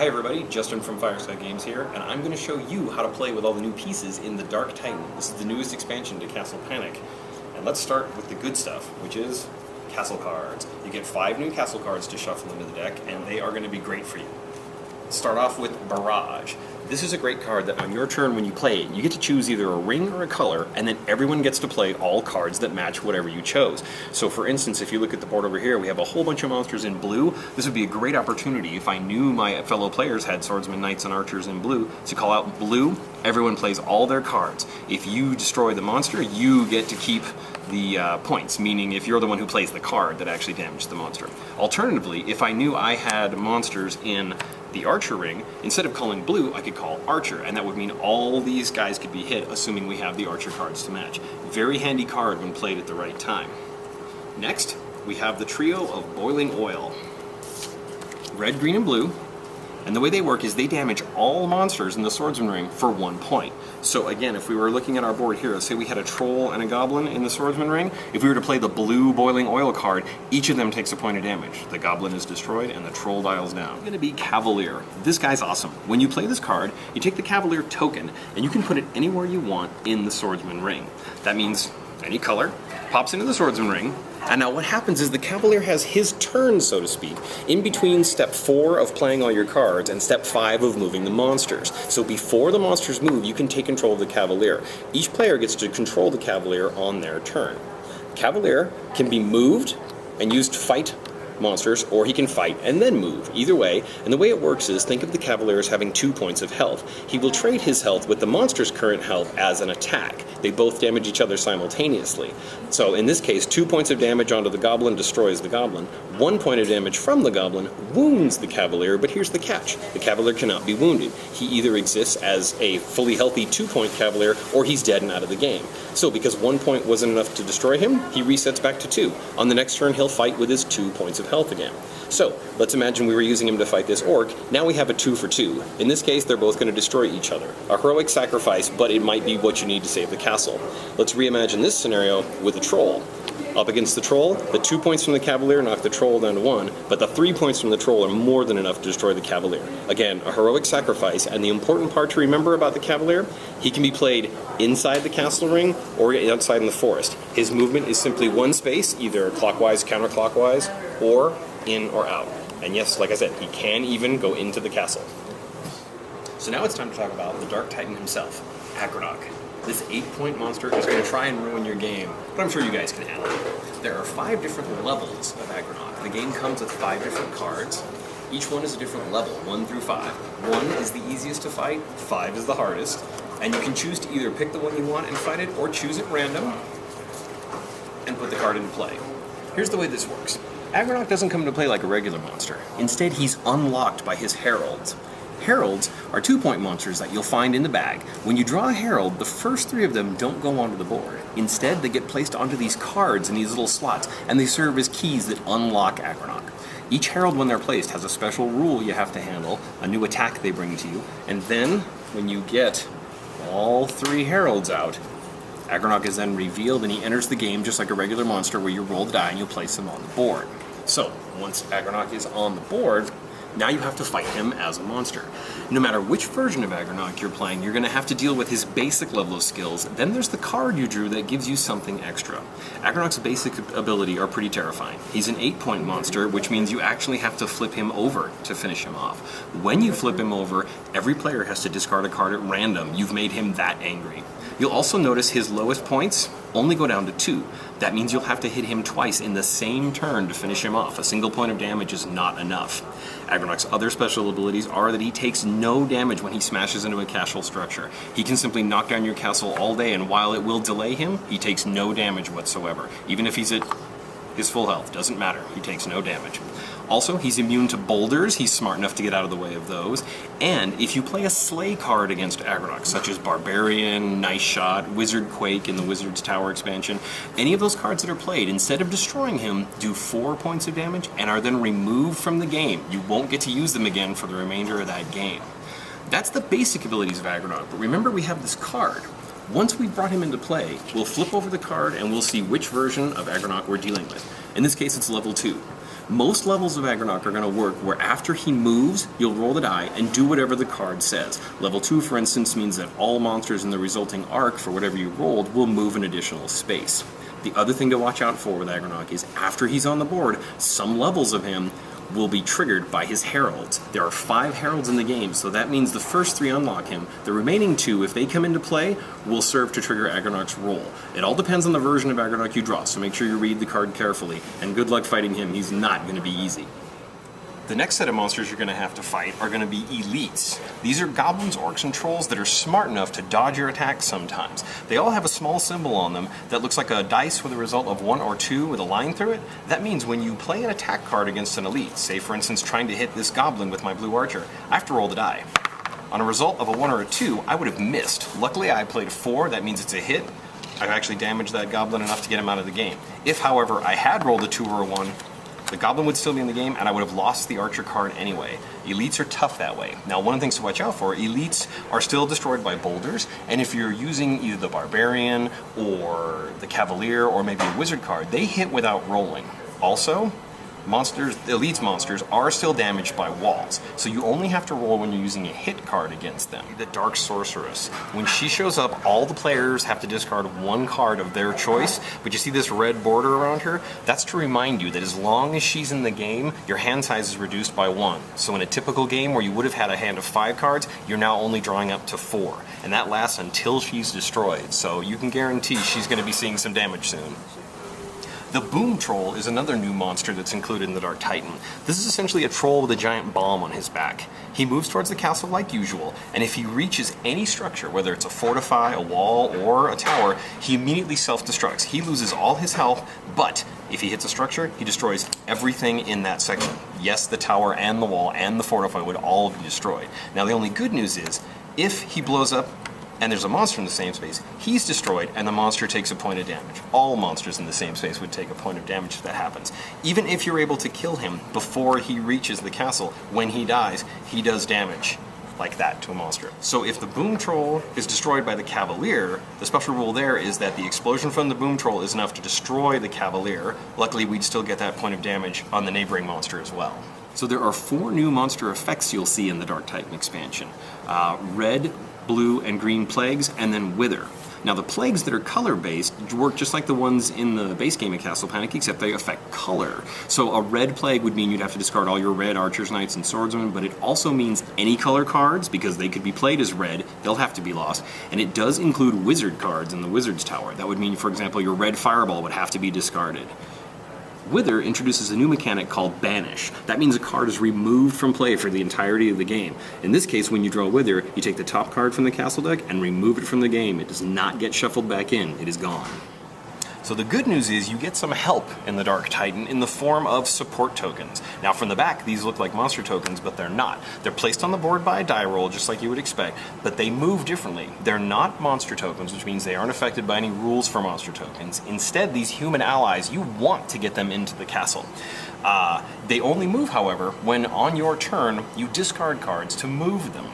Hi everybody, Justin from Fireside Games here, and I'm going to show you how to play with all the new pieces in the Dark Titan. This is the newest expansion to Castle Panic. And let's start with the good stuff, which is castle cards. You get 5 new castle cards to shuffle into the deck, and they are going to be great for you. Start off with Barrage. This is a great card that on your turn when you play it, you get to choose either a ring or a color, and then everyone gets to play all cards that match whatever you chose. So for instance, if you look at the board over here, we have a whole bunch of monsters in blue. This would be a great opportunity if I knew my fellow players had swordsmen, knights, and archers in blue to call out blue. Everyone plays all their cards. If you destroy the monster, you get to keep the points, meaning if you're the one who plays the card that actually damaged the monster. Alternatively, if I knew I had monsters in the archer ring, instead of calling blue, I could call archer, and that would mean all these guys could be hit, assuming we have the archer cards to match. Very handy card when played at the right time. Next, we have the trio of boiling oil. Red, green, and blue. And the way they work is they damage all monsters in the swordsman ring for 1 point. So again, if we were looking at our board here, let's say we had a troll and a goblin in the swordsman ring, if we were to play the blue boiling oil card, each of them takes a point of damage. The goblin is destroyed and the troll dials down. It's going to be Cavalier. This guy's awesome. When you play this card, you take the Cavalier token and you can put it anywhere you want in the swordsman ring. That means any color, pops into the swordsman ring, and now what happens is the Cavalier has his turn, so to speak, in between step 4 of playing all your cards and step 5 of moving the monsters. So before the monsters move, you can take control of the Cavalier. Each player gets to control the Cavalier on their turn. Cavalier can be moved and used to fight monsters, or he can fight and then move. Either way, and the way it works is, think of the Cavalier as having 2 points of health. He will trade his health with the monster's current health as an attack. They both damage each other simultaneously. So in this case, 2 points of damage onto the goblin destroys the goblin. 1 point of damage from the goblin wounds the Cavalier, but here's the catch. The Cavalier cannot be wounded. He either exists as a fully healthy 2-point Cavalier, or he's dead and out of the game. So because 1 point wasn't enough to destroy him, he resets back to 2. On the next turn, he'll fight with his 2 points of health again. So let's imagine we were using him to fight this orc. Now we have a 2 for 2. In this case, they're both going to destroy each other. A heroic sacrifice, but it might be what you need to save the castle. Let's reimagine this scenario with a troll. Up against the troll, the 2 points from the Cavalier knock the troll down to 1, but the 3 points from the troll are more than enough to destroy the Cavalier. Again, a heroic sacrifice, and the important part to remember about the Cavalier, he can be played inside the castle ring or outside in the forest. His movement is simply one space, either clockwise, counterclockwise, or in or out. And yes, like I said, he can even go into the castle. So now it's time to talk about the Dark Titan himself, Agranok. This 8-point monster is going to try and ruin your game, but I'm sure you guys can handle it. There are 5 different levels of Agranok. The game comes with 5 different cards. Each one is a different level, 1 through 5. 1 is the easiest to fight, 5 is the hardest, and you can choose to either pick the one you want and fight it, or choose at random and put the card into play. Here's the way this works. Agranok doesn't come into play like a regular monster. Instead, he's unlocked by his Heralds. Heralds are 2-point monsters that you'll find in the bag. When you draw a Herald, the first 3 of them don't go onto the board. Instead, they get placed onto these cards in these little slots, and they serve as keys that unlock Agranok. Each Herald, when they're placed, has a special rule you have to handle, a new attack they bring to you, and then, when you get all 3 Heralds out, Agranok is then revealed and he enters the game just like a regular monster, where you roll the die and you place him on the board. So, once Agranok is on the board, now you have to fight him as a monster. No matter which version of Agranok you're playing, you're going to have to deal with his basic level of skills. Then there's the card you drew that gives you something extra. Agranok's basic ability are pretty terrifying. He's an 8-point monster, which means you actually have to flip him over to finish him off. When you flip him over, every player has to discard a card at random. You've made him that angry. You'll also notice his lowest points only go down to 2. That means you'll have to hit him twice in the same turn to finish him off. A single point of damage is not enough. Agranok's other special abilities are that he takes no damage when he smashes into a castle structure. He can simply knock down your castle all day, and while it will delay him, he takes no damage whatsoever. Even if he's at his full health, doesn't matter. He takes no damage. Also, he's immune to boulders. He's smart enough to get out of the way of those. And if you play a slay card against Agranok, such as Barbarian, Nice Shot, Wizard Quake in the Wizard's Tower expansion, any of those cards that are played, instead of destroying him, do 4 points of damage and are then removed from the game. You won't get to use them again for the remainder of that game. That's the basic abilities of Agranok, but remember we have this card. Once we've brought him into play, we'll flip over the card and we'll see which version of Agranok we're dealing with. In this case, it's level 2. Most levels of Agranok are going to work where after he moves, you'll roll the die and do whatever the card says. Level 2, for instance, means that all monsters in the resulting arc for whatever you rolled will move an additional space. The other thing to watch out for with Agranok is after he's on the board, some levels of him will be triggered by his Heralds. There are 5 Heralds in the game, so that means the first 3 unlock him. The remaining 2, if they come into play, will serve to trigger Agranok's roll. It all depends on the version of Agranok you draw, so make sure you read the card carefully, and good luck fighting him. He's not going to be easy. The next set of monsters you're going to have to fight are going to be elites. These are goblins, orcs, and trolls that are smart enough to dodge your attacks sometimes. They all have a small symbol on them that looks like a dice with a result of 1 or 2 with a line through it. That means when you play an attack card against an elite, say for instance trying to hit this goblin with my blue archer, I have to roll the die. On a result of a 1 or a 2, I would have missed. Luckily I played a 4, that means it's a hit. I've actually damaged that goblin enough to get him out of the game. If, however, I had rolled a 2 or a 1, the goblin would still be in the game, and I would have lost the archer card anyway. Elites are tough that way. Now, one of the things to watch out for, elites are still destroyed by boulders, and if you're using either the barbarian or the cavalier or maybe a wizard card, they hit without rolling. Also, elites monsters are still damaged by walls, so you only have to roll when you're using a hit card against them. The Dark Sorceress. When she shows up, all the players have to discard 1 card of their choice, but you see this red border around her? That's to remind you that as long as she's in the game, your hand size is reduced by 1. So in a typical game where you would have had a hand of 5 cards, you're now only drawing up to 4. And that lasts until she's destroyed, so you can guarantee she's going to be seeing some damage soon. The Boom Troll is another new monster that's included in the Dark Titan. This is essentially a troll with a giant bomb on his back. He moves towards the castle like usual, and if he reaches any structure, whether it's a fortify, a wall, or a tower, he immediately self-destructs. He loses all his health, but if he hits a structure, he destroys everything in that section. Yes, the tower and the wall and the fortify would all be destroyed. Now the only good news is, if he blows up and there's a monster in the same space, he's destroyed and the monster takes a point of damage. All monsters in the same space would take a point of damage if that happens. Even if you're able to kill him before he reaches the castle, when he dies, he does damage like that to a monster. So if the Boom Troll is destroyed by the Cavalier, the special rule there is that the explosion from the Boom Troll is enough to destroy the Cavalier. Luckily, we'd still get that point of damage on the neighboring monster as well. So there are 4 new monster effects you'll see in the Dark Titan expansion. Red, blue, and green plagues, and then wither. Now the plagues that are color-based work just like the ones in the base game of Castle Panic, except they affect color. So a red plague would mean you'd have to discard all your red archers, knights, and swordsmen, but it also means any color cards, because they could be played as red, they'll have to be lost. And it does include wizard cards in the wizard's tower. That would mean, for example, your red fireball would have to be discarded. Wither introduces a new mechanic called Banish. That means a card is removed from play for the entirety of the game. In this case, when you draw Wither, you take the top card from the castle deck and remove it from the game. It does not get shuffled back in. It is gone. So the good news is you get some help in the Dark Titan in the form of support tokens. Now from the back, these look like monster tokens, but they're not. They're placed on the board by a die roll, just like you would expect, but they move differently. They're not monster tokens, which means they aren't affected by any rules for monster tokens. Instead, these human allies, you want to get them into the castle. They only move, however, when on your turn, you discard cards to move them.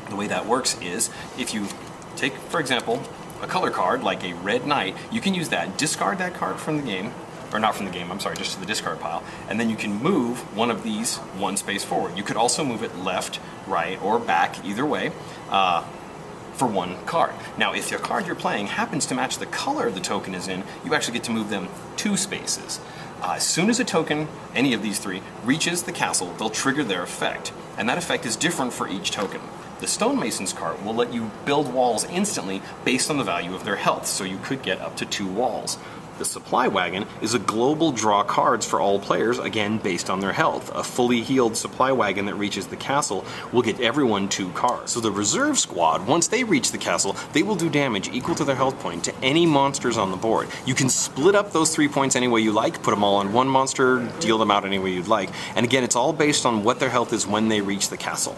The way that works is, if you take, for example, a color card, like a red knight, you can use that, discard that card from the game, or not from the game, I'm sorry, just to the discard pile, and then you can move one of these 1 space forward. You could also move it left, right, or back, either way, for 1 card. Now, if the card you're playing happens to match the color the token is in, you actually get to move them 2 spaces. As soon as a token, any of these 3, reaches the castle, they'll trigger their effect, and that effect is different for each token. The Stonemasons Card will let you build walls instantly based on the value of their health, so you could get up to 2 walls. The Supply Wagon is a global draw cards for all players, again based on their health. A fully healed Supply Wagon that reaches the castle will get everyone 2 cards. So the Reserve Squad, once they reach the castle, they will do damage equal to their health point to any monsters on the board. You can split up those 3 points any way you like, put them all on 1 monster, deal them out any way you'd like, and again it's all based on what their health is when they reach the castle.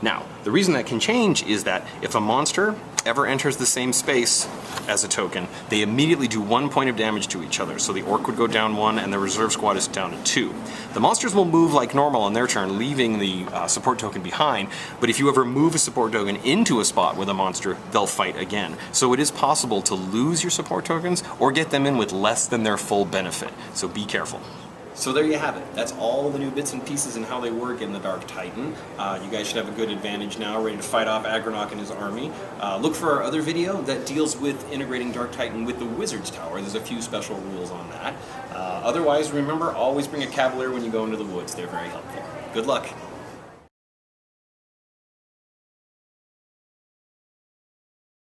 Now, the reason that can change is that if a monster ever enters the same space as a token, they immediately do 1 point of damage to each other. So the Orc would go down 1 and the reserve squad is down to 2. The monsters will move like normal on their turn, leaving the support token behind, but if you ever move a support token into a spot with a monster, they'll fight again. So it is possible to lose your support tokens or get them in with less than their full benefit. So be careful. So there you have it. That's all the new bits and pieces and how they work in the Dark Titan. You guys should have a good advantage now, ready to fight off Agranok and his army. Look for our other video that deals with integrating Dark Titan with the Wizard's Tower. There's a few special rules on that. Otherwise, remember, always bring a Cavalier when you go into the woods. They're very helpful. Good luck.